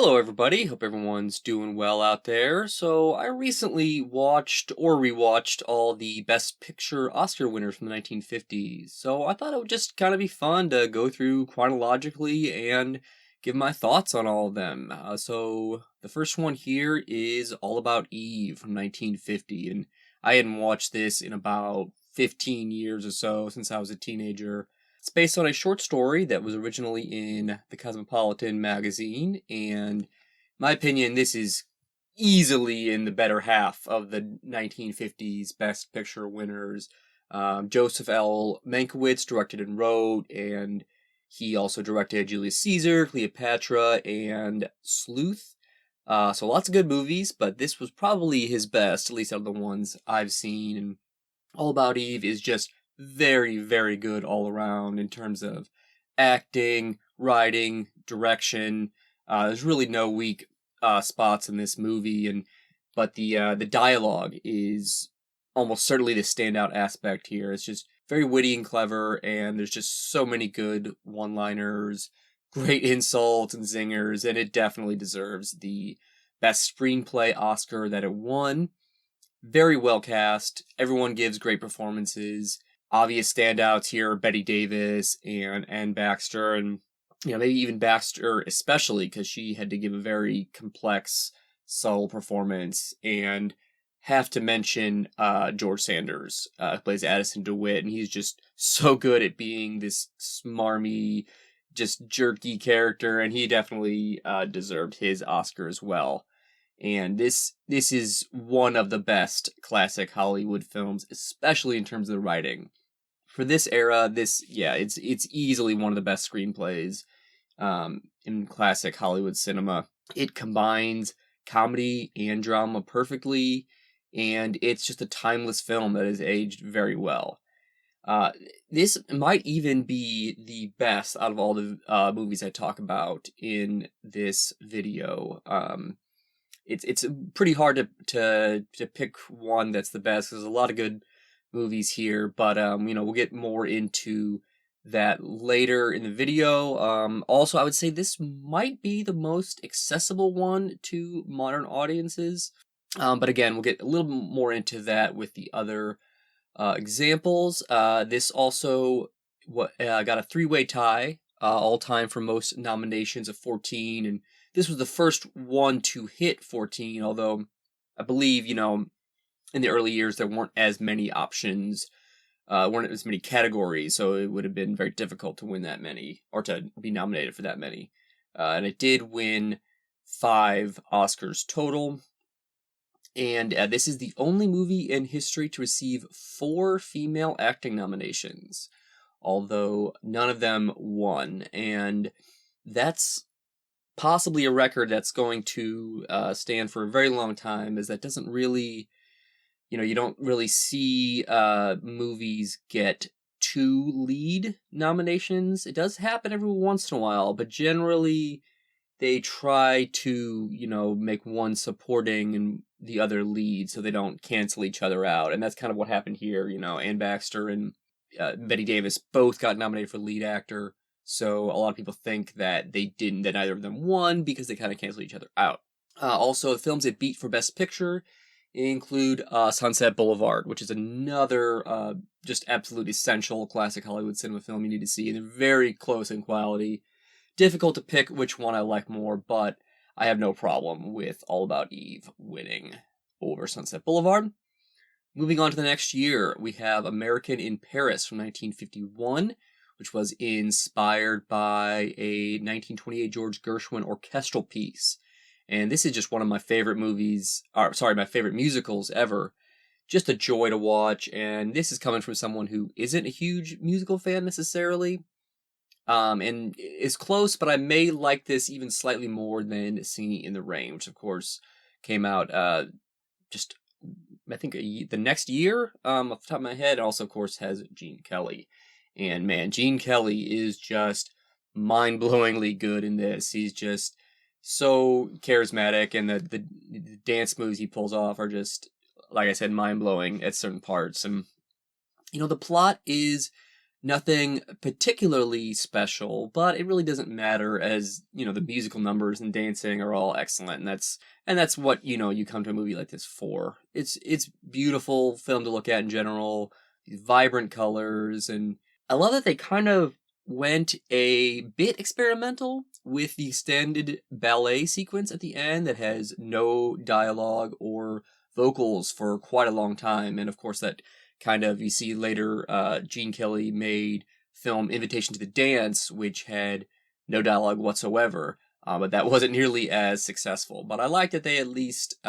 Hello, everybody. Hope everyone's doing well out there. So, I recently watched or rewatched all the Best Picture Oscar winners from the 1950s. So, I thought it would just kind of be fun to go through chronologically and give my thoughts on all of them. So, the first one here is All About Eve from 1950. And I hadn't watched this in about 15 years or so since I was a teenager. It's based on a short story that was originally in the Cosmopolitan magazine, and in my opinion, this is easily in the better half of the 1950s Best Picture winners. Joseph L. Mankiewicz directed and wrote, and he also directed Julius Caesar, Cleopatra, and Sleuth. So lots of good movies, but this was probably his best, at least out of the ones I've seen. And All About Eve is just very, very good all around in terms of acting, writing, direction. There's really no weak spots in this movie, and but the dialogue is almost certainly the standout aspect here. It's just very witty and clever, and there's just so many good one-liners, great insults and zingers, and it definitely deserves the best screenplay Oscar that it won. Very well cast. Everyone gives great performances. Obvious standouts here are Betty Davis and Ann Baxter, and maybe even Baxter especially because she had to give a very complex, subtle performance. And have to mention George Sanders, who plays Addison DeWitt, and he's just so good at being this smarmy, just jerky character, and he definitely deserved his Oscar as well. And this is one of the best classic Hollywood films, especially in terms of the writing. For this era, it's easily one of the best screenplays in classic Hollywood cinema. It combines comedy and drama perfectly, and it's just a timeless film that has aged very well. This might even be the best out of all the movies I talk about in this video. It's pretty hard to pick one that's the best. There's a lot of good movies here, but we'll get more into that later in the video. Also, I would say this might be the most accessible one to modern audiences. But again, we'll get a little more into that with the other examples. This also got a three-way tie all time for most nominations of 14, and this was the first one to hit 14, although I believe, in the early years there weren't as many options, weren't as many categories, so it would have been very difficult to win that many, or to be nominated for that many. And it did win 5 Oscars total. And this is the only movie in history to receive 4 female acting nominations, although none of them won. And that's possibly a record that's going to stand for a very long time, as that doesn't really, you don't really see movies get 2 lead nominations. It does happen every once in a while, but generally they try to, make one supporting and the other lead so they don't cancel each other out. And that's kind of what happened here. Ann Baxter and Betty Davis both got nominated for lead actor. So a lot of people think that that neither of them won because they kind of canceled each other out. Also, the films it beat for Best Picture include Sunset Boulevard, which is another just absolute essential classic Hollywood cinema film you need to see. And they're very close in quality. Difficult to pick which one I like more, but I have no problem with All About Eve winning over Sunset Boulevard. Moving on to the next year, we have American in Paris from 1951, which was inspired by a 1928 George Gershwin orchestral piece. And this is just one of my favorite my favorite musicals ever. Just a joy to watch, and this is coming from someone who isn't a huge musical fan necessarily. And is close, but I may like this even slightly more than Singing in the Rain, which of course came out just, I think, the next year, off the top of my head. It also, of course, has Gene Kelly. And man, Gene Kelly is just mind-blowingly good in this. He's just so charismatic, and the dance moves he pulls off are just, like I said, mind-blowing at certain parts. And, the plot is Nothing particularly special, but it really doesn't matter as, the musical numbers and dancing are all excellent, and that's what, you come to a movie like this for. It's beautiful film to look at in general, these vibrant colors, and I love that they kind of went a bit experimental with the extended ballet sequence at the end that has no dialogue or vocals for quite a long time, and of course that kind of, you see later, Gene Kelly made film Invitation to the Dance, which had no dialogue whatsoever, but that wasn't nearly as successful. But I like that they at least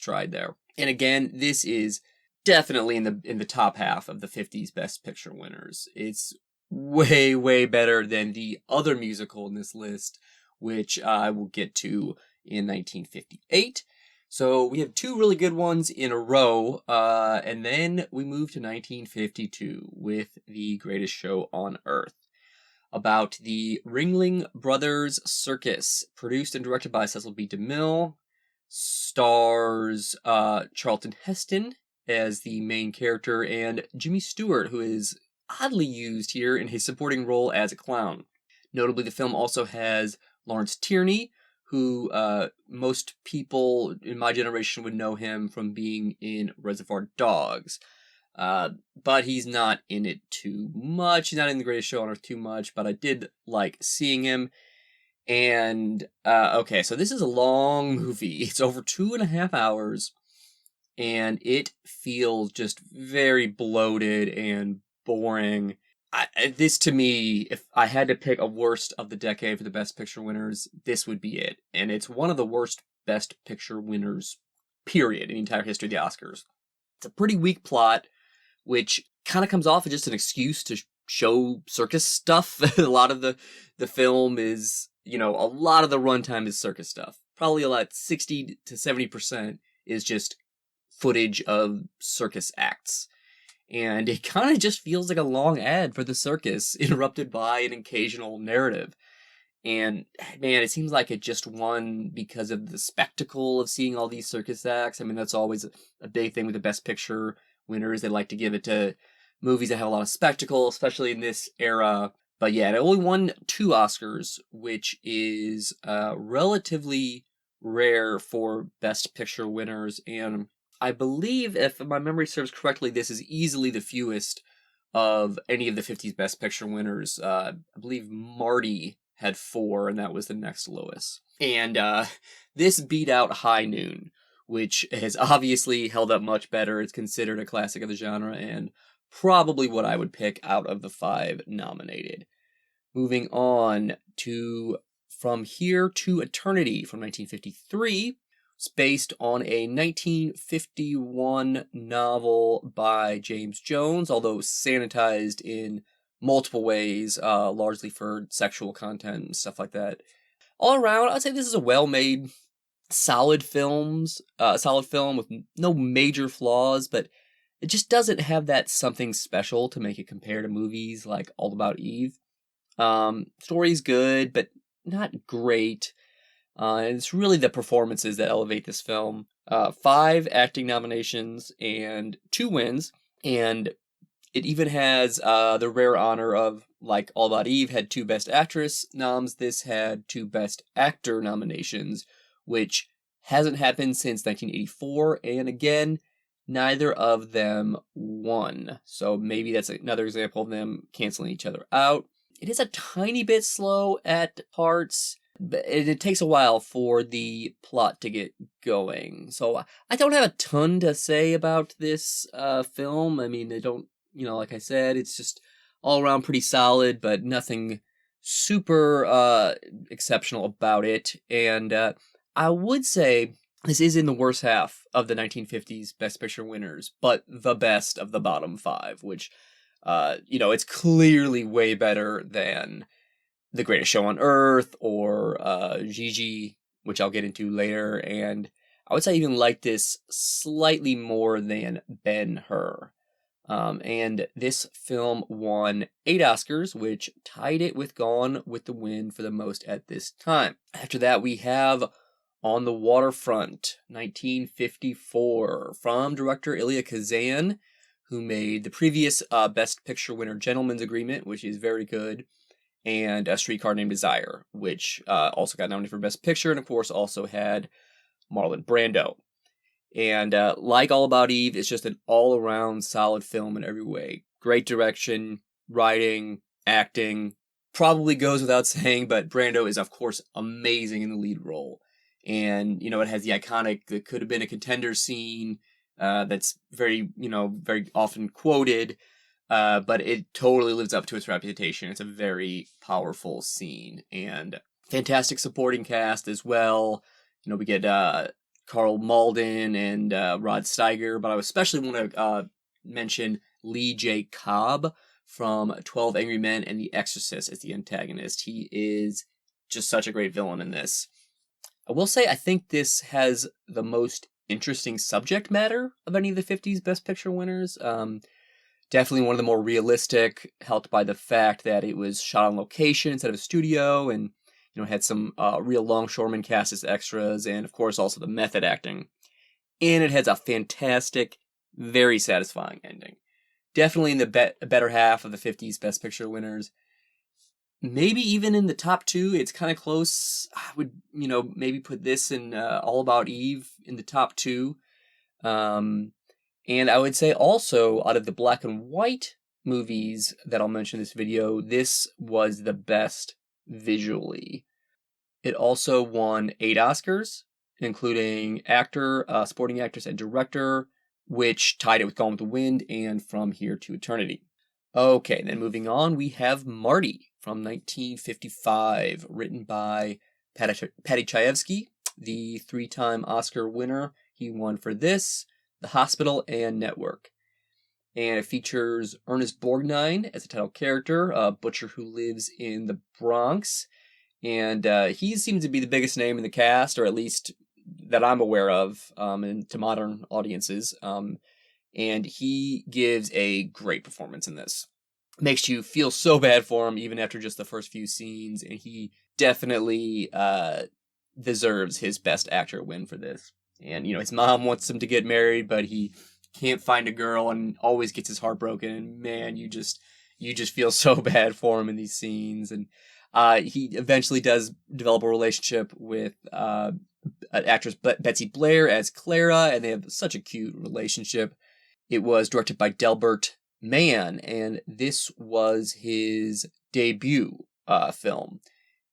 tried there. And again, this is definitely in the top half of the '50s Best Picture winners. It's way, way better than the other musical in this list, which I will get to in 1958. So we have two really good ones in a row, and then we move to 1952 with The Greatest Show on Earth, about the Ringling Brothers Circus, produced and directed by Cecil B. DeMille, stars Charlton Heston as the main character, and Jimmy Stewart, who is oddly used here in his supporting role as a clown. Notably, the film also has Lawrence Tierney, who most people in my generation would know him from being in Reservoir Dogs. But he's not in it too much. He's not in The Greatest Show on Earth too much, but I did like seeing him. And, okay, so this is a long movie. It's over 2.5 hours, and it feels just very bloated and boring. This, to me, if I had to pick a worst of the decade for the Best Picture winners, this would be it. And it's one of the worst Best Picture winners, period, in the entire history of the Oscars. It's a pretty weak plot, which kind of comes off as just an excuse to show circus stuff. A lot of the film is, a lot of the runtime is circus stuff. Probably 60 to 70% is just footage of circus acts. And it kind of just feels like a long ad for the circus, interrupted by an occasional narrative. And man, it seems like it just won because of the spectacle of seeing all these circus acts. I mean, that's always a big thing with the Best Picture winners. They like to give it to movies that have a lot of spectacle, especially in this era. But yeah, it only won 2 Oscars, which is relatively rare for Best Picture winners. And I believe, if my memory serves correctly, this is easily the fewest of any of the '50s Best Picture winners. I believe Marty had 4, and that was the next lowest. And this beat out High Noon, which has obviously held up much better. It's considered a classic of the genre, and probably what I would pick out of the 5 nominated. Moving on to From Here to Eternity from 1953. It's based on a 1951 novel by James Jones, although sanitized in multiple ways, largely for sexual content and stuff like that. All around, I'd say this is a well-made, solid film with no major flaws, but it just doesn't have that something special to make it compare to movies like All About Eve. Story's good, but not great. And it's really the performances that elevate this film. 5 acting nominations and 2 wins, and it even has the rare honor of, like All About Eve had 2 Best Actress noms, this had 2 Best Actor nominations, which hasn't happened since 1984, and again, neither of them won. So maybe that's another example of them canceling each other out. It is a tiny bit slow at parts, but it takes a while for the plot to get going. So I don't have a ton to say about this film. I mean, I don't, like I said, it's just all around pretty solid, but nothing super exceptional about it. And I would say this is in the worst half of the 1950s Best Picture winners, but the best of the bottom 5, which, it's clearly way better than The Greatest Show on Earth or Gigi, which I'll get into later. And I would say I even like this slightly more than Ben-Hur. And this film won 8 Oscars, which tied it with Gone with the Wind for the most at this time. After that, we have On the Waterfront, 1954, from director Elia Kazan, who made the previous Best Picture winner Gentleman's Agreement, which is very good, and A Streetcar Named Desire, which also got nominated for Best Picture, and of course also had Marlon Brando. And like All About Eve, it's just an all-around solid film in every way. Great direction, writing, acting. Probably goes without saying, but Brando is, of course, amazing in the lead role. And, it has the iconic, that could have been a contender scene that's very, very often quoted, but it totally lives up to its reputation. It's a very powerful scene, and fantastic supporting cast as well. We get Carl Malden and Rod Steiger, but I especially want to mention Lee J. Cobb from 12 Angry Men and The Exorcist as the antagonist. He is just such a great villain in this. I will say I think this has the most interesting subject matter of any of the 50s Best Picture winners. Definitely one of the more realistic, helped by the fact that it was shot on location instead of a studio, and had some real longshoremen cast as extras, and of course also the method acting. And it has a fantastic, very satisfying ending. Definitely in the better half of the 50s Best Picture winners. Maybe even in the top two. It's kind of close. I would, maybe put this in All About Eve in the top two. And I would say also, out of the black and white movies that I'll mention in this video, this was the best visually. It also won 8 Oscars, including actor, supporting actress, and director, which tied it with Gone with the Wind and From Here to Eternity. Okay, then moving on, we have Marty from 1955, written by Patty Chayefsky, the 3-time Oscar winner. He won for this, The Hospital, and Network. And it features Ernest Borgnine as a title character, a butcher who lives in the Bronx. And he seems to be the biggest name in the cast, or at least that I'm aware of, to modern audiences. And he gives a great performance in this. Makes you feel so bad for him, even after just the first few scenes. And he definitely deserves his Best Actor win for this. And, his mom wants him to get married, but he can't find a girl and always gets his heart broken. And man, you just feel so bad for him in these scenes. And he eventually does develop a relationship with actress Betsy Blair as Clara, and they have such a cute relationship. It was directed by Delbert Mann, and this was his debut film.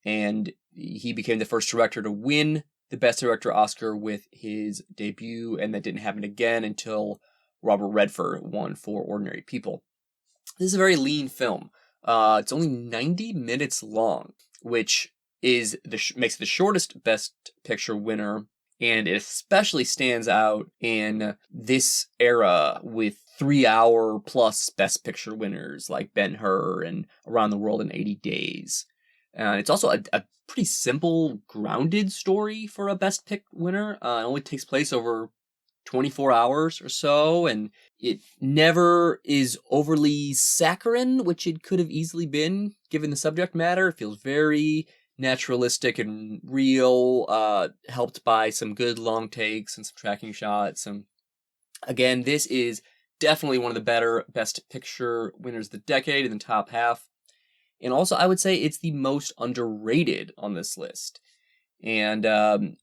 And he became the first director to win the Best Director Oscar with his debut, and that didn't happen again until Robert Redford won for Ordinary People. This is a very lean film. It's only 90 minutes long, which is makes it the shortest Best Picture winner, and it especially stands out in this era with 3-hour plus Best Picture winners like Ben-Hur and Around the World in 80 Days. It's also a pretty simple, grounded story for a Best Pick winner. It only takes place over 24 hours or so, and it never is overly saccharine, which it could have easily been given the subject matter. It feels very naturalistic and real, helped by some good long takes and some tracking shots. And again, this is definitely one of the better Best Picture winners of the decade, in the top half. And also, I would say it's the most underrated on this list. And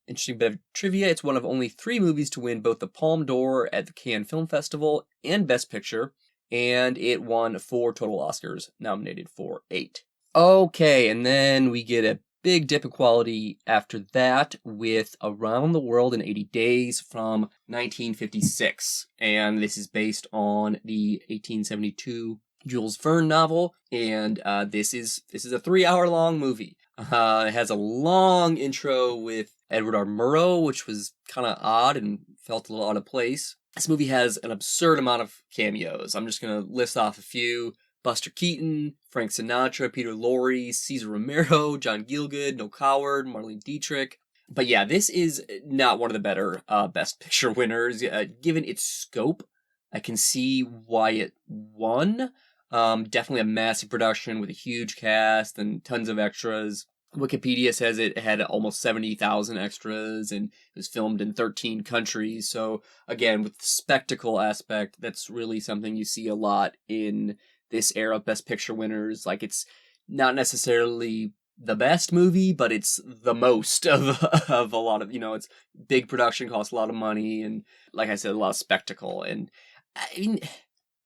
interesting bit of trivia, it's one of only 3 movies to win both the Palme d'Or at the Cannes Film Festival and Best Picture, and it won 4 total Oscars, nominated for 8. Okay, and then we get a big dip in quality after that with Around the World in 80 Days from 1956. And this is based on the 1872 Jules Verne novel, and this is a 3-hour long movie. It has a long intro with Edward R. Murrow, which was kind of odd and felt a little out of place. This movie has an absurd amount of cameos. I'm just going to list off a few. Buster Keaton, Frank Sinatra, Peter Lorre, Cesar Romero, John Gielgud, Noel Coward, Marlene Dietrich. But yeah, this is not one of the better Best Picture winners. Given its scope, I can see why it won. Definitely a massive production with a huge cast and tons of extras. Wikipedia says it had almost 70,000 extras and it was filmed in 13 countries. So, again, with the spectacle aspect, that's really something you see a lot in this era of Best Picture winners. Like, it's not necessarily the best movie, but it's the most of, of a lot of, it's big production, costs a lot of money, and like I said, a lot of spectacle. And I mean,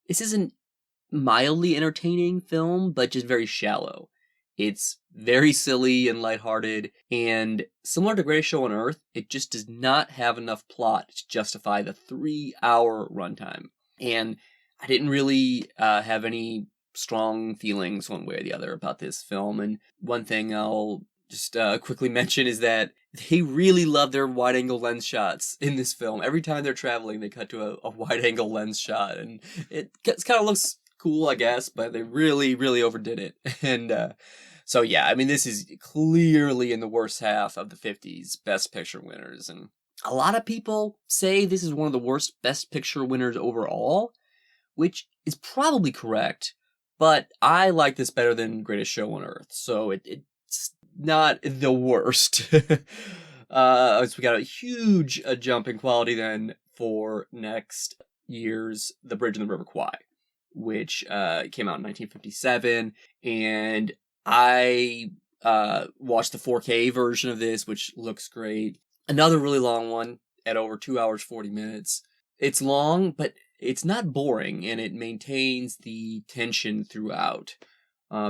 this isn't mildly entertaining film, but just very shallow. It's very silly and lighthearted, and similar to Greatest Show on Earth, it just does not have enough plot to justify the 3-hour runtime. And I didn't really have any strong feelings one way or the other about this film. And one thing I'll just quickly mention is that they really love their wide angle lens shots in this film. Every time they're traveling, they cut to a wide angle lens shot, and it kind of looks cool, I guess, but they really, really overdid it. And so, yeah, I mean, this is clearly in the worst half of the 50s Best Picture winners. And a lot of people say this is one of the worst Best Picture winners overall, which is probably correct, but I like this better than Greatest Show on Earth, so it's not the worst. So we got a huge jump in quality then for next year's The Bridge on the River Kwai, which came out in 1957, and I watched the 4K version of this, which looks great. Another really long one at over 2 hours, 40 minutes. It's long, but it's not boring, and it maintains the tension throughout.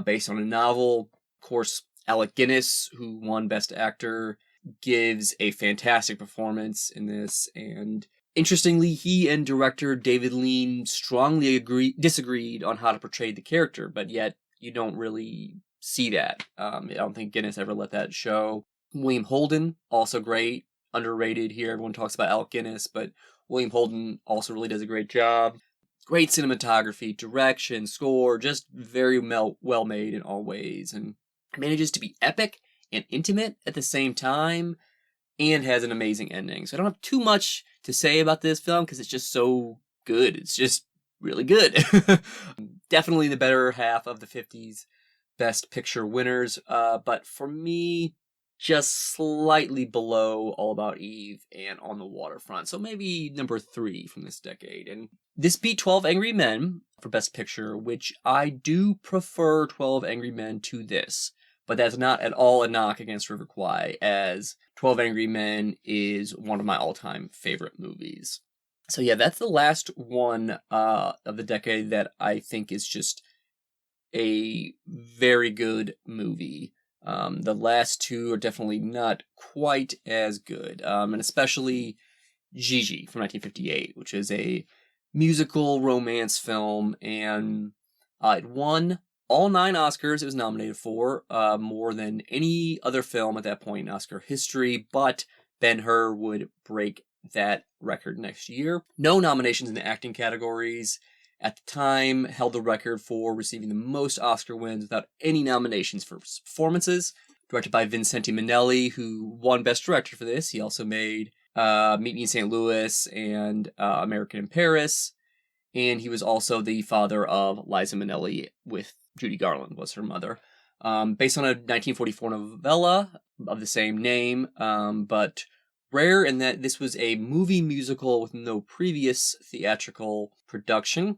Based on a novel, of course, Alec Guinness, who won Best Actor, gives a fantastic performance in this, and interestingly, he and director David Lean strongly disagreed on how to portray the character, but yet you don't really see that. I don't think Guinness ever let that show. William Holden, also great, underrated here. Everyone talks about Alec Guinness, but William Holden also really does a great job. Great cinematography, direction, score, just very well made in all ways, and manages to be epic and intimate at the same time, and has an amazing ending. So I don't have too much to say about this film because it's just so good. It's just really good. Definitely the better half of the 50s Best Picture winners, but for me, just slightly below All About Eve and On the Waterfront. So maybe number 3 from this decade. And this beat 12 Angry Men for Best Picture, which I do prefer 12 Angry Men to this. But that's not at all a knock against River Kwai, as 12 Angry Men is one of my all-time favorite movies. So yeah, that's the last one of the decade that I think is just a very good movie. The last two are definitely not quite as good, and especially Gigi from 1958, which is a musical romance film, and it won all 9 Oscars it was nominated for, more than any other film at that point in Oscar history, but Ben-Hur would break that record next year. No nominations in the acting categories. At the time, held the record for receiving the most Oscar wins without any nominations for performances. Directed by Vincente Minnelli, who won Best Director for this. He also made Meet Me in St. Louis and American in Paris. And he was also the father of Liza Minnelli, with Judy Garland was her mother. Based on a 1944 novella of the same name, but rare in that this was a movie musical with no previous theatrical production.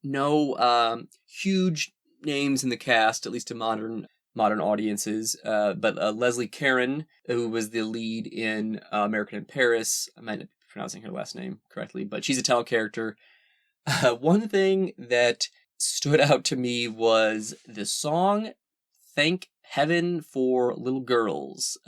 No huge names in the cast, at least to modern audiences, but Leslie Caron, who was the lead in American in Paris. I might not be pronouncing her last name correctly, but she's a title character. One thing that stood out to me was the song Thank Heaven for Little Girls.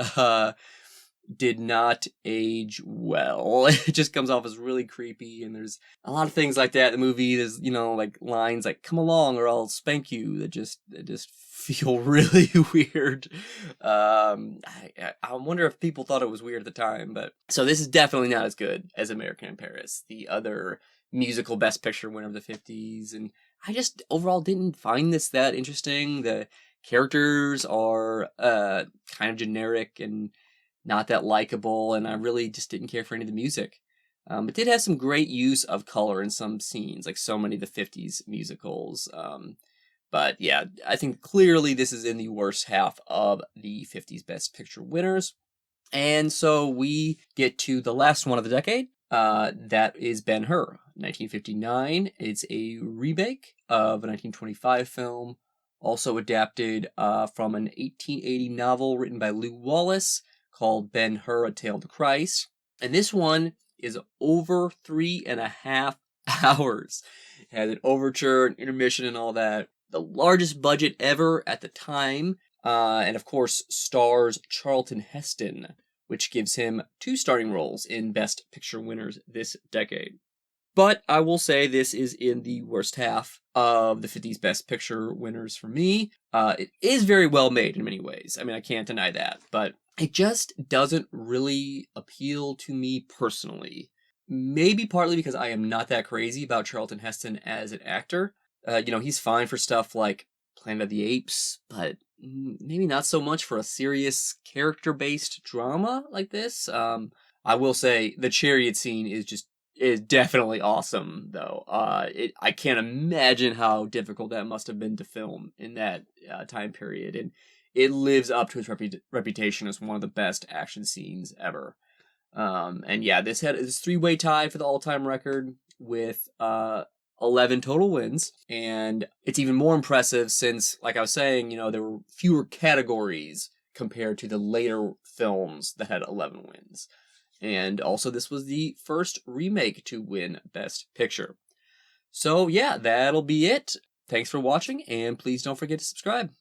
Did not age well. It just comes off as really creepy, and there's a lot of things like that in the movie. There's, like lines like "come along or I'll spank you" that just feel really weird. I wonder if people thought it was weird at the time, but so this is definitely not as good as American in Paris, the other musical Best Picture winner of the 50s, and I just overall didn't find this that interesting. The characters are kind of generic and not that likable, and I really just didn't care for any of the music. It did have some great use of color in some scenes, like so many of the 50s musicals. But yeah, I think clearly this is in the worst half of the 50s Best Picture winners. And so we get to the last one of the decade. That is Ben-Hur, 1959. It's a remake of a 1925 film, also adapted from an 1880 novel written by Lew Wallace called Ben-Hur, A Tale of the Christ. And this one is over 3.5 hours. It has an overture, an intermission, and all that. The largest budget ever at the time, and of course stars Charlton Heston, which gives him 2 starting roles in Best Picture winners this decade. But I will say this is in the worst half of the 50s Best Picture winners for me. It is very well made in many ways. I mean, I can't deny that, but it just doesn't really appeal to me personally. Maybe partly because I am not that crazy about Charlton Heston as an actor. He's fine for stuff like Planet of the Apes, but maybe not so much for a serious character-based drama like this. I will say the chariot scene is definitely awesome, though. I can't imagine how difficult that must have been to film in that time period, and it lives up to its reputation as one of the best action scenes ever. And yeah, this had this 3-way tie for the all-time record with 11 total wins, and it's even more impressive since, like I was saying, there were fewer categories compared to the later films that had 11 wins. And also, this was the first remake to win Best Picture. So yeah, that'll be it. Thanks for watching, and please don't forget to subscribe.